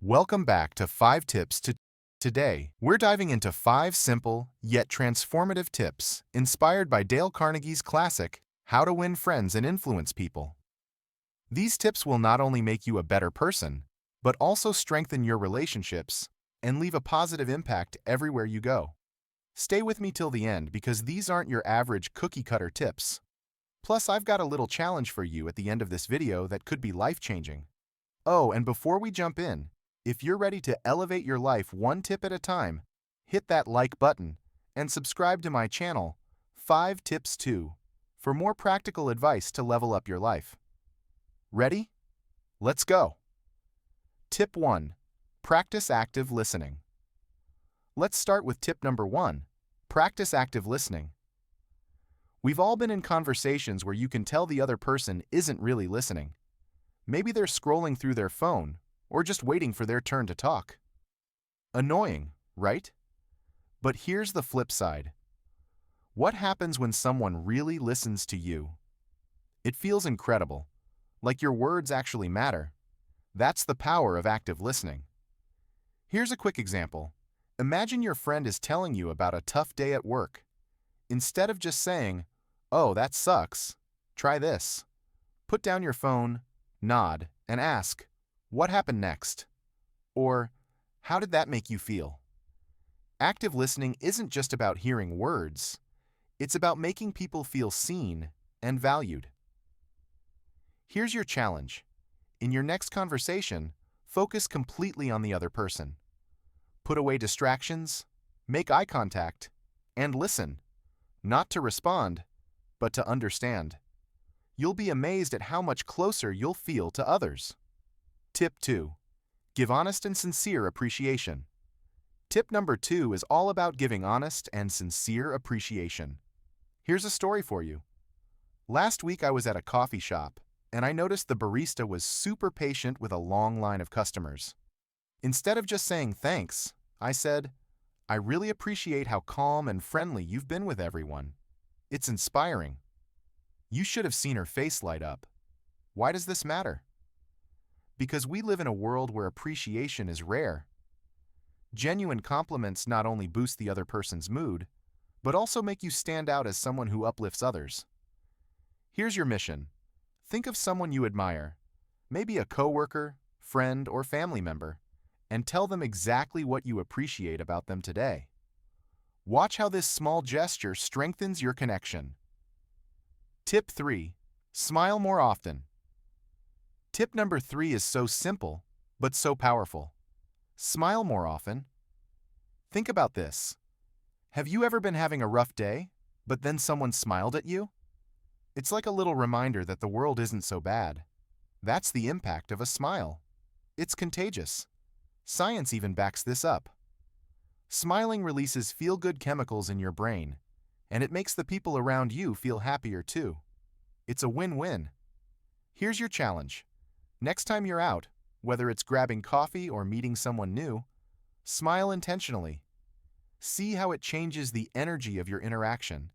Welcome back to 5 Tips to Today. We're diving into 5 simple yet transformative tips inspired by Dale Carnegie's classic, How to Win Friends and Influence People. These tips will not only make you a better person, but also strengthen your relationships and leave a positive impact everywhere you go. Stay with me till the end because these aren't your average cookie-cutter tips. Plus, I've got a little challenge for you at the end of this video that could be life-changing. Oh, and before we jump in, if you're ready to elevate your life one tip at a time, hit that like button and subscribe to my channel, 5 Tips 2, for more practical advice to level up your life. Ready? Let's go! Tip 1. Practice active listening. Let's start with tip number 1. Practice active listening. We've all been in conversations where you can tell the other person isn't really listening. Maybe they're scrolling through their phone or just waiting for their turn to talk. Annoying, right? But here's the flip side. What happens when someone really listens to you? It feels incredible, like your words actually matter. That's the power of active listening. Here's a quick example. Imagine your friend is telling you about a tough day at work. Instead of just saying, "Oh, that sucks," try this. Put down your phone, nod, and ask, "What happened next?" Or, "How did that make you feel?" Active listening isn't just about hearing words. It's about making people feel seen and valued. Here's your challenge. In your next conversation, focus completely on the other person. Put away distractions, make eye contact, and listen. Not to respond, but to understand. You'll be amazed at how much closer you'll feel to others. Tip 2. Give honest and sincere appreciation. Tip number 2 is all about giving honest and sincere appreciation. Here's a story for you. Last week I was at a coffee shop, and I noticed the barista was super patient with a long line of customers. Instead of just saying thanks, I said, "I really appreciate how calm and friendly you've been with everyone. It's inspiring." You should have seen her face light up. Why does this matter? Because we live in a world where appreciation is rare. Genuine compliments not only boost the other person's mood, but also make you stand out as someone who uplifts others. Here's your mission. Think of someone you admire, maybe a coworker, friend, or family member, and tell them exactly what you appreciate about them today. Watch how this small gesture strengthens your connection. Tip 3. Smile more often. Tip number 3 is so simple, but so powerful. Smile more often. Think about this. Have you ever been having a rough day, but then someone smiled at you? It's like a little reminder that the world isn't so bad. That's the impact of a smile. It's contagious. Science even backs this up. Smiling releases feel-good chemicals in your brain, and it makes the people around you feel happier too. It's a win-win. Here's your challenge. Next time you're out, whether it's grabbing coffee or meeting someone new, smile intentionally. See how it changes the energy of your interaction.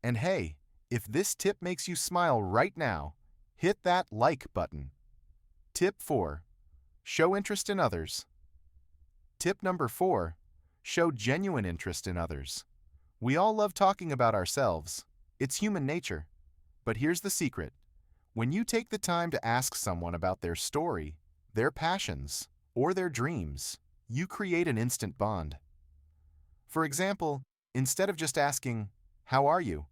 And hey, if this tip makes you smile right now, hit that like button. Tip 4. Show interest in others. Tip number 4. Show genuine interest in others. We all love talking about ourselves. It's human nature. But here's the secret. When you take the time to ask someone about their story, their passions, or their dreams, you create an instant bond. For example, instead of just asking, "How are you?"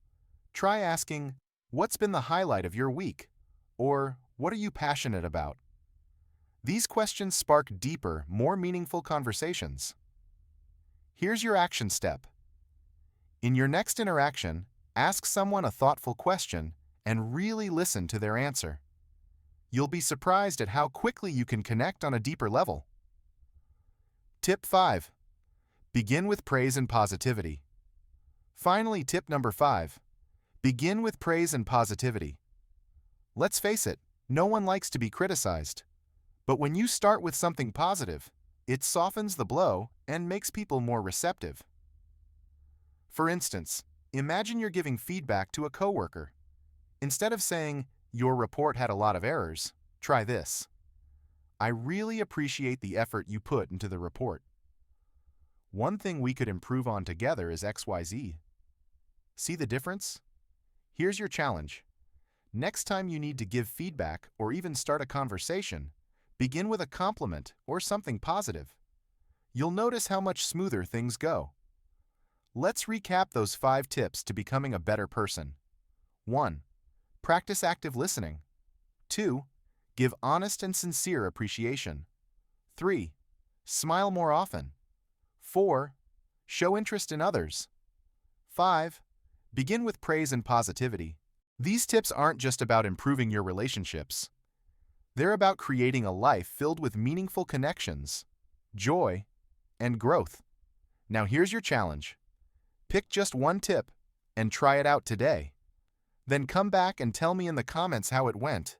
try asking, "What's been the highlight of your week?" or "What are you passionate about?" These questions spark deeper, more meaningful conversations. Here's your action step. In your next interaction, ask someone a thoughtful question and really listen to their answer. You'll be surprised at how quickly you can connect on a deeper level. Tip 5. Begin with praise and positivity. Finally, tip number 5. Begin with praise and positivity. Let's face it, no one likes to be criticized. But when you start with something positive, it softens the blow and makes people more receptive. For instance, imagine you're giving feedback to a coworker. Instead of saying, "Your report had a lot of errors," try this. I really appreciate the effort you put into the report. One thing we could improve on together is XYZ. See the difference? Here's your challenge. Next time you need to give feedback or even start a conversation, begin with a compliment or something positive. You'll notice how much smoother things go. Let's recap those 5 tips to becoming a better person. 1. Practice active listening. 2. Give honest and sincere appreciation. 3. Smile more often. 4. Show interest in others. 5. Begin with praise and positivity. These tips aren't just about improving your relationships. They're about creating a life filled with meaningful connections, joy, and growth. Now here's your challenge. Pick just one tip and try it out today. Then come back and tell me in the comments how it went.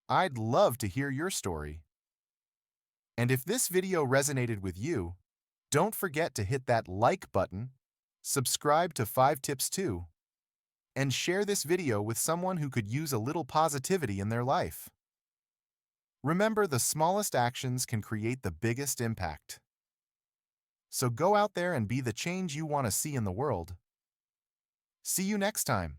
I'd love to hear your story. And if this video resonated with you, don't forget to hit that like button, subscribe to 5 Tips too, and share this video with someone who could use a little positivity in their life. Remember, the smallest actions can create the biggest impact. So go out there and be the change you want to see in the world. See you next time.